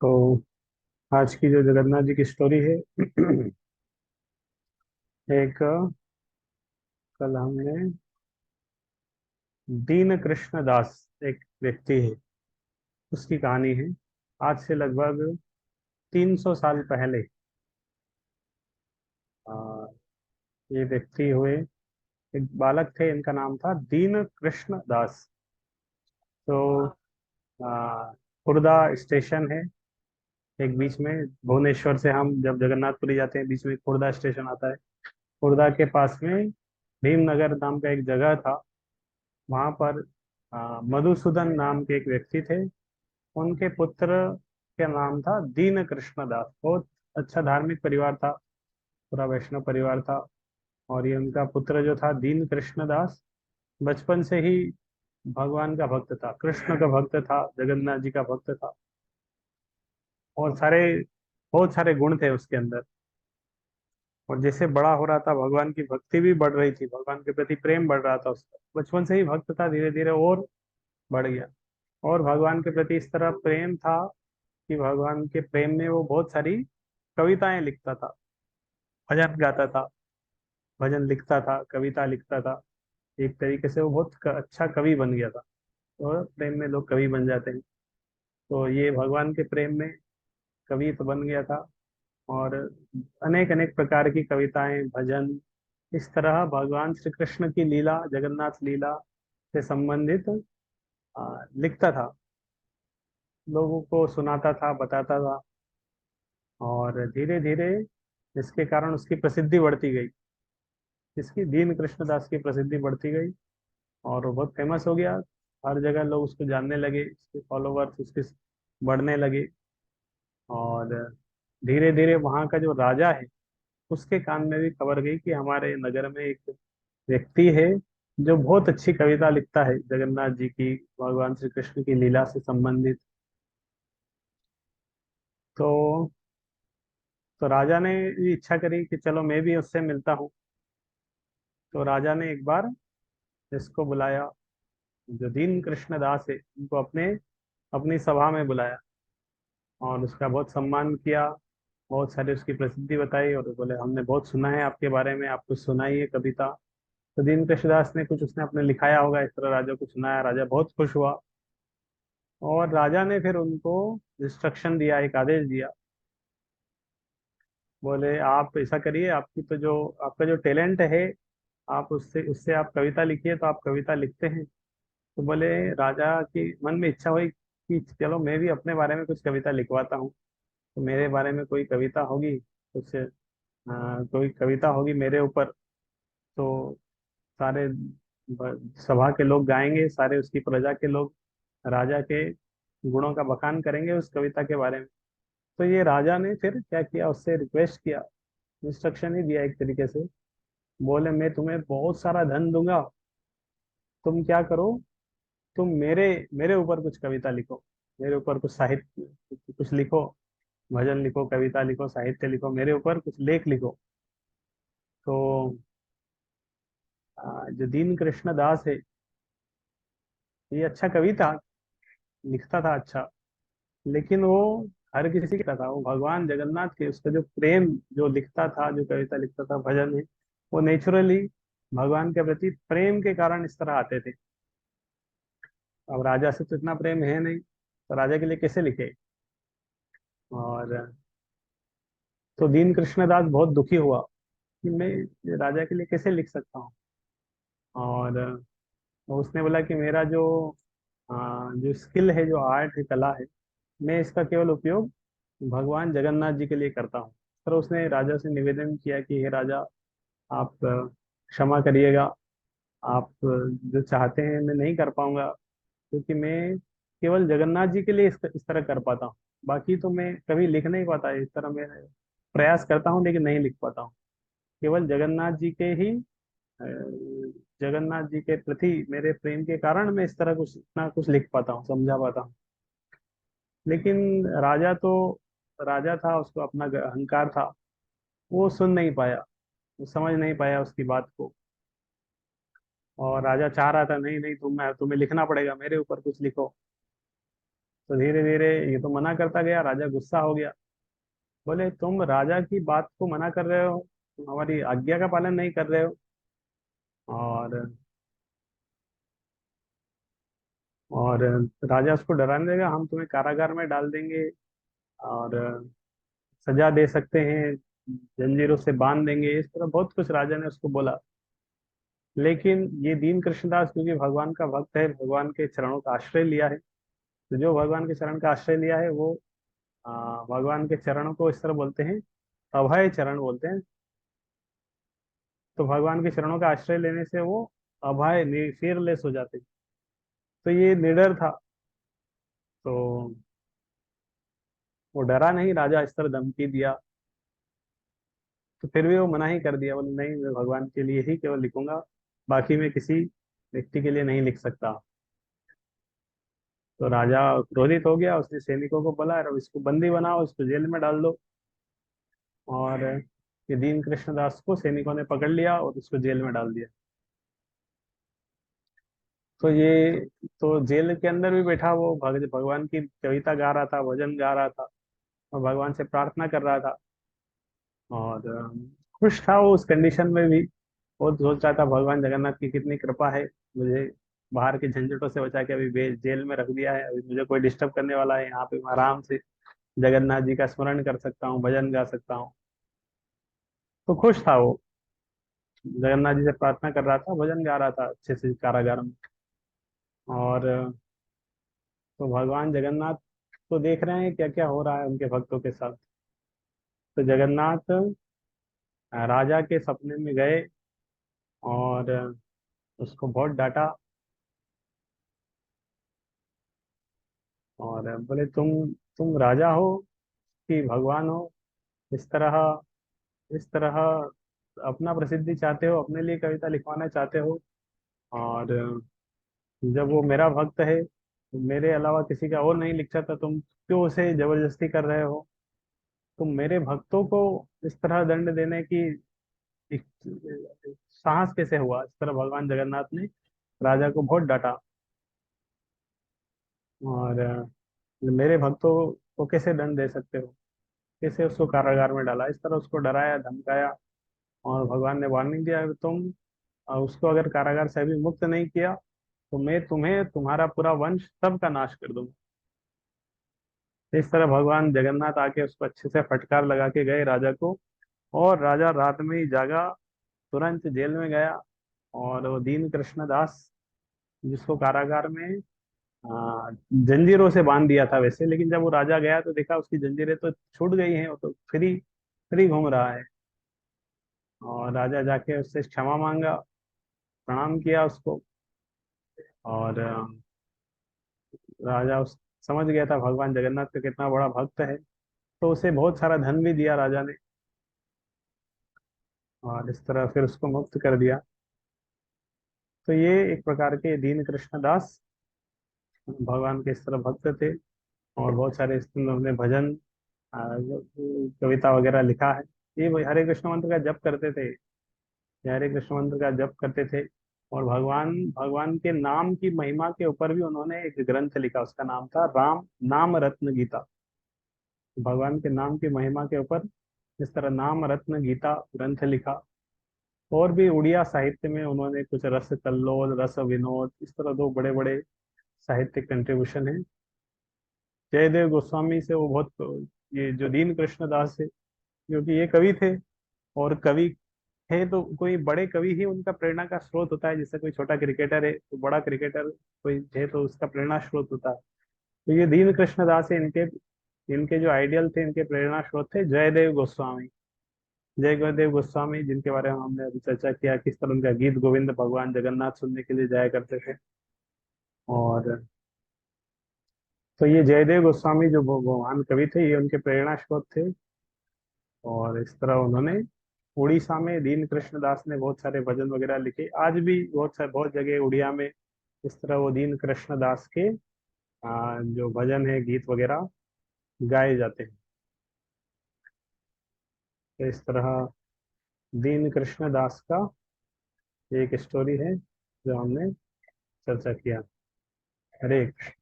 तो आज की जो जगन्नाथ जी की स्टोरी है एक कल हमने दीन कृष्ण दास एक व्यक्ति है, उसकी कहानी है। आज से लगभग 300 साल पहले आ, ये व्यक्ति हुए, एक बालक थे, इनका नाम था दीन कृष्ण दास। तो खुर्दा स्टेशन है एक बीच में। भुवनेश्वर से हम जब जगन्नाथपुरी जाते हैं, बीच में खुर्दा स्टेशन आता है। खुर्दा के पास में भीमनगर नाम का एक जगह था। वहां पर मधुसूदन नाम के एक व्यक्ति थे। उनके पुत्र का नाम था दीन कृष्ण दास। बहुत अच्छा धार्मिक परिवार था, पूरा वैष्णव परिवार था। और ये उनका पुत्र जो था दीन कृष्ण दास, बचपन से ही भगवान का भक्त था, कृष्ण का भक्त था, जगन्नाथ जी का भक्त था। और बहुत सारे गुण थे उसके अंदर। और जैसे बड़ा हो रहा था, भगवान की भक्ति भी बढ़ रही थी, भगवान के प्रति प्रेम बढ़ रहा था उसका। बचपन से ही भक्त था, धीरे धीरे और बढ़ गया। और भगवान के प्रति इस तरह प्रेम था कि भगवान के प्रेम में वो बहुत सारी कविताएं लिखता था, भजन गाता था, भजन लिखता था, कविता लिखता था। एक तरीके से वो बहुत अच्छा कवि बन गया था। और प्रेम में लोग कवि बन जाते हैं। तो ये भगवान के प्रेम में कवि तो बन गया था। और अनेक अनेक प्रकार की कविताएं, भजन, इस तरह भगवान श्री कृष्ण की लीला, जगन्नाथ लीला से संबंधित लिखता था, लोगों को सुनाता था, बताता था। और धीरे धीरे इसके कारण उसकी प्रसिद्धि बढ़ती गई। इसकी दीन कृष्णदास की प्रसिद्धि बढ़ती गई और वो बहुत फेमस हो गया। हर जगह लोग उसको जानने लगे, उसके फॉलोवर्स उसके बढ़ने लगे। और धीरे धीरे वहाँ का जो राजा है, उसके कान में भी खबर गई कि हमारे नगर में एक व्यक्ति है जो बहुत अच्छी कविता लिखता है जगन्नाथ जी की, भगवान श्री कृष्ण की लीला से संबंधित। तो तो राजा ने भी इच्छा करी कि चलो मैं भी उससे मिलता हूँ। तो राजा ने एक बार इसको बुलाया, जो दीन कृष्ण दास है उनको अपनी सभा में बुलाया और उसका बहुत सम्मान किया। बहुत सारी उसकी प्रसिद्धि बताई और बोले हमने बहुत सुना है आपके बारे में, आप कुछ सुनाइए कविता। तो दीन कृष्णदास ने कुछ उसने अपने लिखाया होगा, इस तरह राजा को सुनाया। राजा बहुत खुश हुआ और राजा ने फिर उनको इंस्ट्रक्शन दिया, एक आदेश दिया। बोले आप ऐसा करिए, आपकी तो जो आपका जो टैलेंट है, आप उससे उससे आप कविता लिखिए। तो आप कविता लिखते हैं। तो बोले, राजा की मन में इच्छा हुई कि चलो मैं भी अपने बारे में कुछ कविता लिखवाता हूँ। तो मेरे बारे में कोई कविता होगी, कुछ कोई कविता होगी मेरे ऊपर। तो सारे सभा के लोग गाएंगे, सारे उसकी प्रजा के लोग राजा के गुणों का बखान करेंगे उस कविता के बारे में। तो ये राजा ने फिर क्या किया, उससे रिक्वेस्ट किया, इंस्ट्रक्शन ही दिया एक तरीके से। बोले मैं तुम्हें बहुत सारा धन दूंगा, तुम क्या करो, तुम मेरे मेरे ऊपर कुछ कविता लिखो, मेरे ऊपर कुछ साहित्य कुछ लिखो, भजन लिखो, कविता लिखो, साहित्य लिखो, मेरे ऊपर कुछ लेख लिखो। तो जो दीन कृष्ण दास है, ये अच्छा कवि था, लिखता था अच्छा। लेकिन वो हर किसी का था, वो भगवान जगन्नाथ के उसका जो प्रेम, जो लिखता था, जो कविता लिखता था, भजन है, वो नेचुरली भगवान के प्रति प्रेम के कारण इस तरह आते थे। अब राजा से तो इतना प्रेम है नहीं, तो राजा के लिए कैसे लिखे। और तो दीन कृष्णदास बहुत दुखी हुआ कि मैं ये राजा के लिए कैसे लिख सकता हूँ। और उसने बोला कि मेरा जो स्किल है, जो आर्ट है, कला है, मैं इसका केवल उपयोग भगवान जगन्नाथ जी के लिए करता हूँ। पर उसने राजा से निवेदन किया कि हे राजा, आप क्षमा करिएगा, आप जो चाहते हैं मैं नहीं कर पाऊंगा, क्योंकि मैं केवल जगन्नाथ जी के लिए इस तरह कर पाता हूँ। बाकी तो मैं कभी लिख नहीं पाता इस तरह। मैं प्रयास करता हूँ लेकिन नहीं लिख पाता हूँ। केवल जगन्नाथ जी के ही जगन्नाथ जी के प्रति मेरे प्रेम के कारण मैं इस तरह कुछ इतना कुछ लिख पाता हूँ, समझा पाता हूँ। लेकिन राजा था, उसको अपना अहंकार था, वो सुन नहीं पाया, वो समझ नहीं पाया उसकी बात को। और राजा चाह रहा था, नहीं नहीं, तुम्हें लिखना पड़ेगा, मेरे ऊपर कुछ लिखो। तो धीरे धीरे ये तो मना करता गया, राजा गुस्सा हो गया। बोले तुम राजा की बात को मना कर रहे हो, तुम हमारी आज्ञा का पालन नहीं कर रहे हो। और और राजा उसको डराने लगा, हम तुम्हें कारागार में डाल देंगे और सजा दे सकते हैं, जंजीरों से बांध देंगे, इस तरह बहुत कुछ राजा ने उसको बोला। लेकिन ये दीन कृष्णदास क्योंकि भगवान का भक्त है, भगवान के चरणों का आश्रय लिया है, तो जो भगवान के चरण का आश्रय लिया है वो भगवान के चरणों को इस तरह बोलते हैं, अभय चरण बोलते हैं। तो भगवान के चरणों का आश्रय लेने से वो अभय फियरलेस हो जाते। तो ये निडर था, तो वो डरा नहीं, राजा इस तरह धमकी दिया तो फिर भी वो मना ही कर दिया, बोले नहीं मैं भगवान के लिए ही केवल लिखूंगा, बाकी मैं किसी व्यक्ति के लिए नहीं लिख सकता। तो राजा क्रोधित हो गया, उसने सैनिकों को बोला अब इसको बंदी बनाओ, इसको जेल में डाल दो। और ये दीन कृष्णदास को सैनिकों ने पकड़ लिया और उसको जेल में डाल दिया। तो ये तो जेल के अंदर भी बैठा वो भगवान की कविता गा रहा था, भजन गा रहा था और भगवान से प्रार्थना कर रहा था। और खुश था वो उस कंडीशन में भी। वो सोच रहा था भगवान जगन्नाथ की कितनी कृपा है, मुझे बाहर के झंझटों से बचा के अभी जेल में रख दिया है, अभी मुझे कोई डिस्टर्ब करने वाला है, यहाँ पे मैं आराम से जगन्नाथ जी का स्मरण कर सकता हूँ, भजन गा सकता हूँ। तो खुश था वो, जगन्नाथ जी से प्रार्थना कर रहा था, भजन गा रहा था अच्छे से कारागार में। और तो भगवान जगन्नाथ तो देख रहे हैं क्या क्या हो रहा है उनके भक्तों के साथ। तो जगन्नाथ राजा के सपने में गए और उसको बहुत डांटा और बोले तुम राजा हो कि भगवान हो, इस तरह इस तरह अपना प्रसिद्धि चाहते हो, अपने लिए कविता लिखवाना चाहते हो। और जब वो मेरा भक्त है, मेरे अलावा किसी का और नहीं लिखता, था तुम क्यों उसे जबरदस्ती कर रहे हो? तुम मेरे भक्तों को इस तरह दंड देने की साहस कैसे हुआ? इस तरह भगवान जगन्नाथ ने राजा को बहुत डांटा। और मेरे भक्तों को कैसे दंड दे सकते हो? कैसे उसको कारागार में डाला, इस तरह उसको डराया धमकाया। और भगवान ने वार्निंग दिया कि तुम उसको अगर कारागार से अभी मुक्त नहीं किया तो मैं तुम्हें, तुम्हारा पूरा वंश सबका नाश कर दूंगा। इस तरह भगवान जगन्नाथ आके उसको अच्छे से फटकार लगा के गए राजा को। और राजा रात में ही जागा, तुरंत जेल में गया। और वो दीन कृष्ण दास जिसको कारागार में जंजीरों से बांध दिया था वैसे, लेकिन जब वो राजा गया तो देखा उसकी जंजीरें तो छूट गई हैं, वो तो फ्री फ्री घूम रहा है। और राजा जाके उससे क्षमा मांगा, प्रणाम किया उसको। और राजा उस समझ गया था भगवान जगन्नाथ का कितना बड़ा भक्त है, तो उसे बहुत सारा धन भी दिया राजा ने। और इस तरह फिर उसको मुक्त कर दिया। तो ये एक प्रकार के दीन कृष्ण दास भगवान के इस तरह भक्त थे। और बहुत सारे इस तरह उन्होंने भजन कविता वगैरह लिखा है। ये वही हरे कृष्ण मंत्र का जप करते थे, ये हरे कृष्ण मंत्र का जप करते थे। और भगवान भगवान के नाम की महिमा के ऊपर भी उन्होंने एक ग्रंथ लिखा, उसका नाम था राम नाम रत्न गीता। भगवान के नाम की महिमा के ऊपर इस तरह नाम रत्न गीता ग्रंथ लिखा। और भी उड़िया साहित्य में उन्होंने कुछ रस कल्लोल, रस विनोद, इस तरह दो बड़े बड़े साहित्यिक कंट्रीब्यूशन है। जयदेव गोस्वामी से वो बहुत, ये जो दीन कृष्ण दास है क्योंकि ये कवि थे, और कवि है तो कोई बड़े कवि ही उनका प्रेरणा का स्रोत होता है। जैसे कोई छोटा क्रिकेटर है तो बड़ा क्रिकेटर कोई है तो उसका प्रेरणा स्रोत होता है। तो ये दीन कृष्ण दास है, इनके इनके जो आइडियल थे, इनके प्रेरणा स्रोत थे जयदेव गोस्वामी। जय गुरुदेव गोस्वामी जिनके बारे में हमने अभी चर्चा किया, किस तरह उनका गीत गोविंद भगवान जगन्नाथ सुनने के लिए जाया करते थे। और तो ये जयदेव गोस्वामी जो महान कवि थे, ये उनके प्रेरणा स्रोत थे। और इस तरह उन्होंने उड़ीसा में दीन कृष्ण दास ने बहुत सारे भजन वगैरह लिखे। आज भी बहुत जगह उड़िया में इस तरह वो दीन कृष्ण दास के जो भजन है, गीत वगैरह गाए जाते हैं। तो इस तरह दीन कृष्ण दास का एक स्टोरी है जो हमने चर्चा किया। हरे कृष्ण।